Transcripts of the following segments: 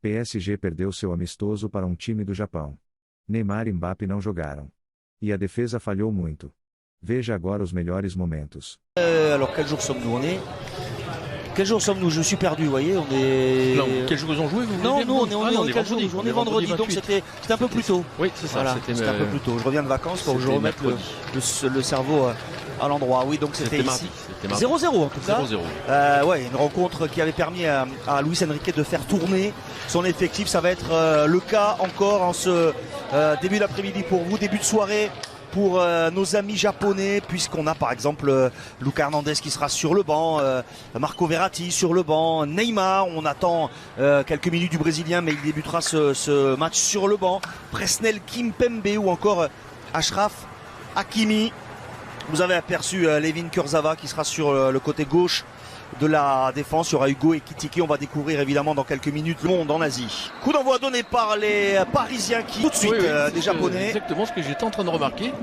PSG perdeu seu amistoso para um time do Japão. Neymar e Mbappé não jogaram. E a defesa falhou muito. Veja agora os melhores momentos. Alors quel jour sommes-nous? Quel jour sommes-nous? Je suis perdu, vous voyez, on est... Non, quel jour ils ont joué, vous Non, nous on est quel jour? On est vendredi, donc c'était un peu plus tôt. Oui, c'est ça, voilà, c'était un peu plus tôt. Je reviens de vacances pour que je remette le cerveau à l'endroit. Oui, donc c'était ici. 0-0 en tout cas. 0-0. Ouais, une rencontre qui avait permis à Luis Enrique de faire tourner son effectif. Ça va être le cas encore en ce début d'après-midi pour vous, début de soirée pour nos amis japonais, puisqu'on a par exemple Lucas Hernandez qui sera sur le banc, Marco Verratti sur le banc, Neymar, on attend quelques minutes du Brésilien, mais il débutera ce match sur le banc, Presnel Kimpembe ou encore Achraf Hakimi. Vous avez aperçu Layvin Kurzawa qui sera sur le côté gauche de la défense. Il y aura Hugo Ekitike. On va découvrir évidemment dans quelques minutes le monde en Asie. Coup d'envoi donné par les Parisiens qui tout de suite des Japonais. Exactement ce que j'étais en train de remarquer.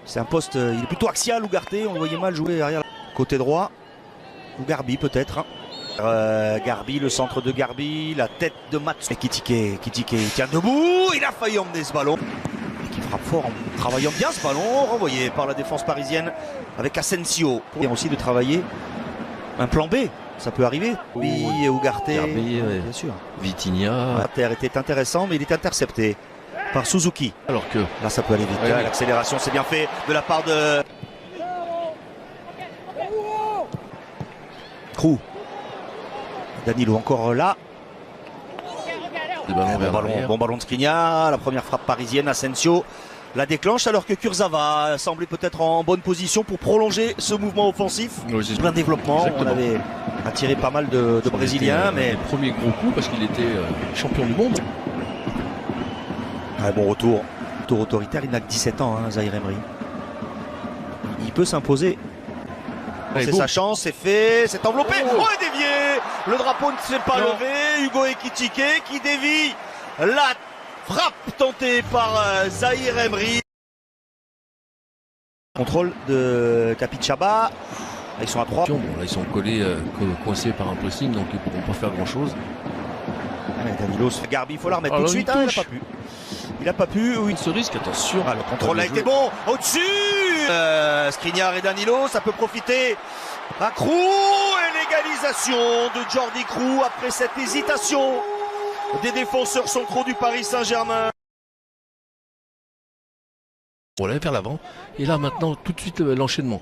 C'est un poste, il est plutôt axial Ugarte. On le voyait mal jouer arrière. Côté droit. Ou Garbi peut-être. Garbi, le centre de Garbi, la tête de Mats. Ekitike il tient debout. Il a failli emmener ce ballon. Qui frappe fort en travaillant bien ce ballon, renvoyé par la défense parisienne avec Asensio. Et aussi de travailler un plan B, ça peut arriver. Oui, Ugarte, bien sûr. Vitinha. La terre était intéressant, mais il est intercepté par Suzuki. Alors que là, ça peut aller vite. L'accélération, c'est bien fait de la part de Krou. Danilo encore là. Bon ballon de Skriniar, la première frappe parisienne, Asensio la déclenche alors que Kurzawa semblait peut-être en bonne position pour prolonger ce mouvement offensif. Oui, plein développement, on avait attiré pas mal de Brésiliens. Mais le premier gros coup parce qu'il était champion du monde. Bon retour autoritaire, il n'a que 17 ans, Zahir Emery. Il peut s'imposer. C'est sa chance, c'est fait, c'est enveloppé. Oh, et dévié. Le drapeau ne s'est pas levé. Hugo Ekitike qui dévie la frappe tentée par Zahir Emery. Contrôle de Capixaba. Ils sont à 3. Bon, là, ils sont collés, coincés par un pressing, donc ils ne pourront pas faire grand chose. Danilo, Garbi, il faut la remettre tout de suite. Il n'a pas pu. Il n'a pas pu. Oui, ce risque, attention. Le contrôle a été bon. Au-dessus. Skriniar et Danilo, ça peut profiter à Krou. Et l'égalisation de Jordi Krou après cette hésitation des défenseurs centraux du Paris Saint-Germain. On l'avait vers l'avant. Et là, maintenant, tout de suite, l'enchaînement.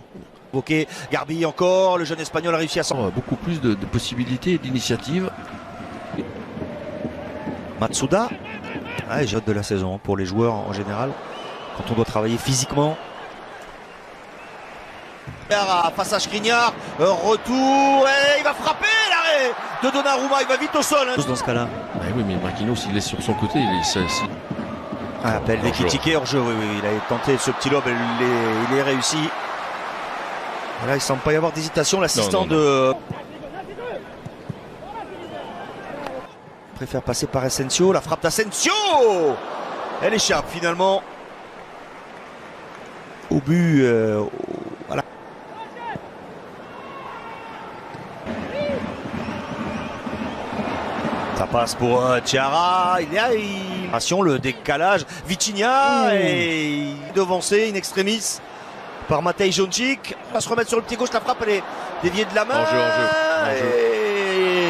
Ok, Garbi encore. Le jeune Espagnol a réussi à s'en... Beaucoup plus de possibilités et d'initiatives. Matsuda. J'ai hâte de la saison pour les joueurs en général. Quand on doit travailler physiquement. Face à Skriniar, retour, et il va frapper l'arrêt de Donnarumma, il va vite au sol. Dans ce cas-là. Oui, mais Marquinhos, il est sur son côté. Appel d'Ekitike hors jeu, oui, il a tenté ce petit lob, il est réussi. Et là, il semble pas y avoir d'hésitation, l'assistant de... Préfère passer par Asensio, la frappe d'Asensio. Elle échappe finalement au but. Voilà. Ça passe pour Thiara. Il y a le décalage. Vitinha est devancé in extremis par Matej Joncic. On va se remettre sur le pied gauche. La frappe elle est déviée de la main. Hors jeu.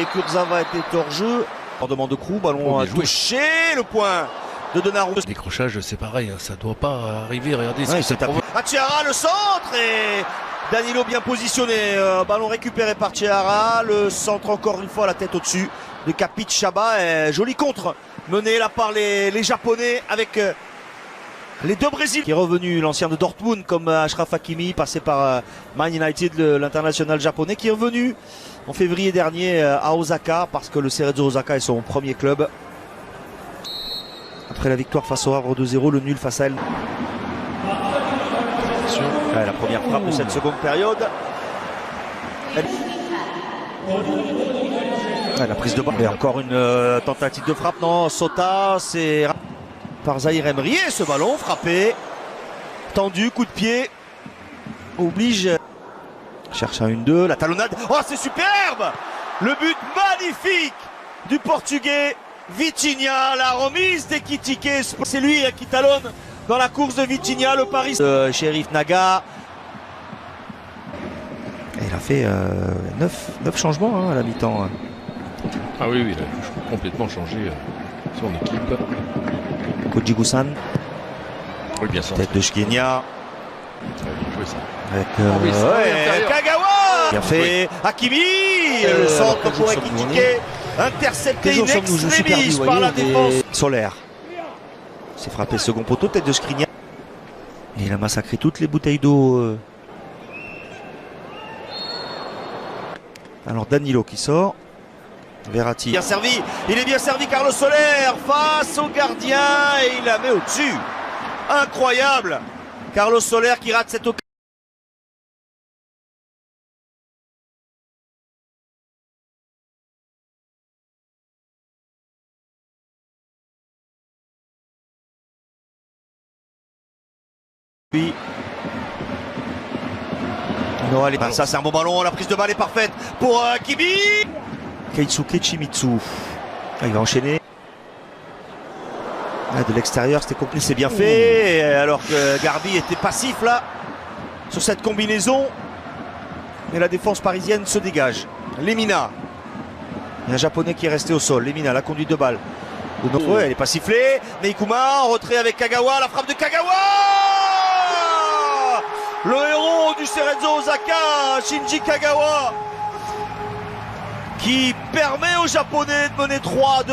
Et Kurzawa était hors jeu. En demande de Krou, ballon à toucher, le point de Donnarumma. Le décrochage, c'est pareil, ça doit pas arriver. Regardez ce que c'est tapé. Thiara, le centre et Danilo bien positionné. Ballon récupéré par Thiara. Le centre encore une fois, la tête au-dessus de Capixaba. Joli contre mené là par les Japonais avec les deux Brésiliens. Qui est revenu l'ancien de Dortmund comme Achraf Hakimi, passé par Man United, l'international japonais, qui est revenu en février dernier à Osaka parce que le Cerezo Osaka est son premier club. Après la victoire face au Havre 2-0, le nul face à elle. La première frappe de cette seconde période. La prise de balle. Et encore une tentative de frappe. Non, Sota, c'est par Zahir Emery. Et ce ballon frappé. Tendu, coup de pied. Oblige. Cherche un 1-2, la talonnade. Oh, c'est superbe! Le but magnifique du Portugais Vitinha. La remise d'Ekitike. C'est lui qui talonne dans la course de Vitinha, le Paris. Sheriff Naga. Et il a fait 9 changements à la mi-temps. Ah oui, il a complètement changé son équipe. Koji Gusan. Oui, bien sûr. Tête de Shkenia. Bien joué ça. Avec Kagawa. Bien fait. Hakimi. Le centre pour Ekitike. Intercepté in extremis par la défense. Solaire. C'est frappé second poteau, tête de Skriniar. Et il a massacré toutes les bouteilles d'eau. Alors Danilo qui sort. Verratti. Bien servi. Il est bien servi, Carlos Soler face au gardien et il la met au-dessus. Incroyable. Carlos Soler qui rate cette occasion. Ça c'est un bon ballon, la prise de balle est parfaite pour Kimi. Keisuke Chimitsu. Il va enchaîner. De l'extérieur c'était compliqué, c'est bien fait. Alors que Garbi était passif là sur cette combinaison. Et la défense parisienne se dégage. Lemina. Il y a un japonais qui est resté au sol. Lemina, la conduite de balle. Elle n'est pas sifflée. Meikuma en retrait avec Kagawa. La frappe de Kagawa. Le héros du Cerezo Osaka, Shinji Kagawa, qui permet aux Japonais de mener 3-2.